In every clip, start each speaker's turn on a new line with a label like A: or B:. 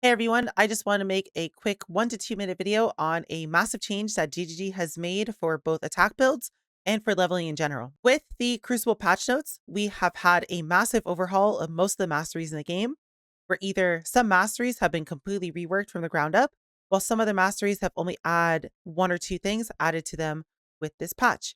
A: Hey everyone, I just want to make a quick 1 to 2 minute video on a massive change that GGG has made for both attack builds and for leveling in general. With the Crucible patch notes, we have had a massive overhaul of most of the masteries in the game, where either some masteries have been completely reworked from the ground up, while some other masteries have only had 1 or 2 things added to them with this patch.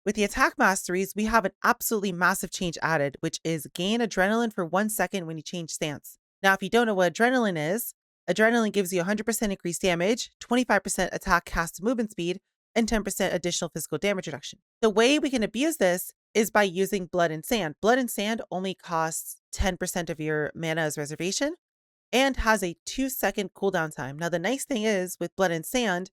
A: With the attack masteries, we have an absolutely massive change added, which is gain adrenaline for 1 second when you change stance. Now, if you don't know what adrenaline is, adrenaline gives you 100% increased damage, 25% attack cast movement speed, and 10% additional physical damage reduction. The way we can abuse this is by using Blood and Sand. Blood and Sand only costs 10% of your mana as reservation and has a 2-second cooldown time. Now, the nice thing is with Blood and Sand,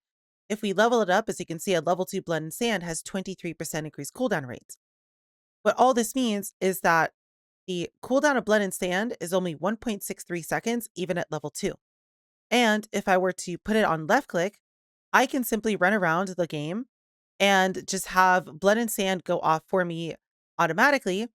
A: if we level it up, as you can see, a level 2 Blood and Sand has 23% increased cooldown rates. What all this means is that the cooldown of Blood and Sand is only 1.63 seconds, even at level 2. And if I were to put it on left click, I can simply run around the game and just have Blood and Sand go off for me automatically.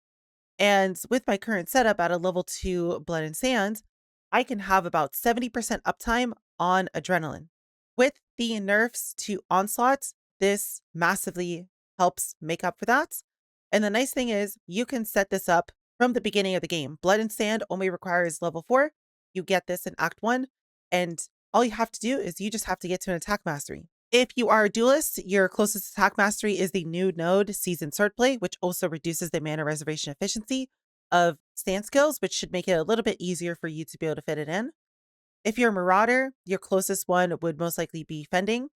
A: And with my current setup at a level 2 Blood and Sand, I can have about 70% uptime on Adrenaline. With the nerfs to Onslaught, this massively helps make up for that. And the nice thing is you can set this up from the beginning of the game. Blood and Sand only requires level 4. You get this in Act 1. And all you have to do is you just have to get to an attack mastery. If you are a duelist, your closest attack mastery is the new node Seasoned Swordplay, which also reduces the mana reservation efficiency of stance skills, which should make it a little bit easier for you to be able to fit it in. If you're a Marauder, your closest one would most likely be Fending.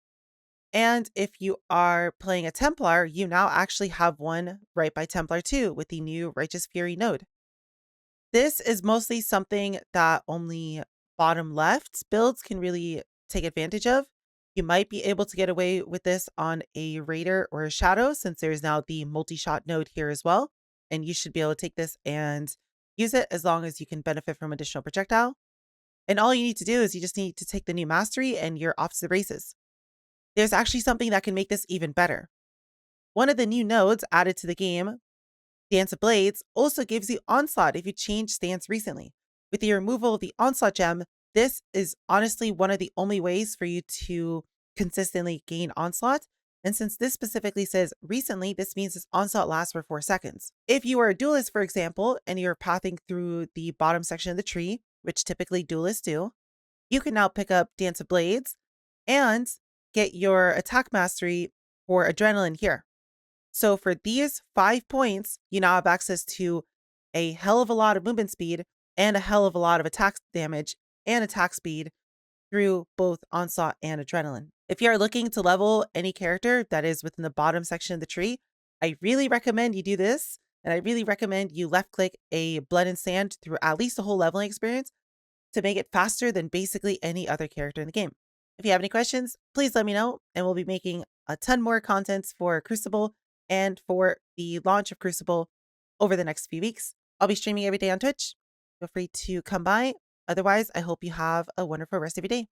A: And if you are playing a Templar, you now actually have one right by Templar too with the new Righteous Fury node. This is mostly something that only bottom left builds can really take advantage of. You might be able to get away with this on a Raider or a Shadow since there's now the multi-shot node here as well. And you should be able to take this and use it as long as you can benefit from additional projectile. And all you need to do is you just need to take the new mastery and you're off to the races. There's actually something that can make this even better. One of the new nodes added to the game, Dance of Blades, also gives you Onslaught if you changed stance recently. With the removal of the Onslaught gem, this is honestly one of the only ways for you to consistently gain Onslaught. And since this specifically says recently, this means this Onslaught lasts for 4 seconds. If you are a duelist, for example, and you're pathing through the bottom section of the tree, which typically duelists do, you can now pick up Dance of Blades and get your attack mastery for Adrenaline here. So for these 5 points, you now have access to a hell of a lot of movement speed and a hell of a lot of attack damage and attack speed through both Onslaught and Adrenaline. If you are looking to level any character that is within the bottom section of the tree, I really recommend you do this. And I really recommend you left click a Blood and Sand through at least the whole leveling experience to make it faster than basically any other character in the game. If you have any questions, please let me know, and we'll be making a ton more contents for Crucible and for the launch of Crucible over the next few weeks. I'll be streaming every day on Twitch. Feel free to come by. Otherwise, I hope you have a wonderful rest of your day.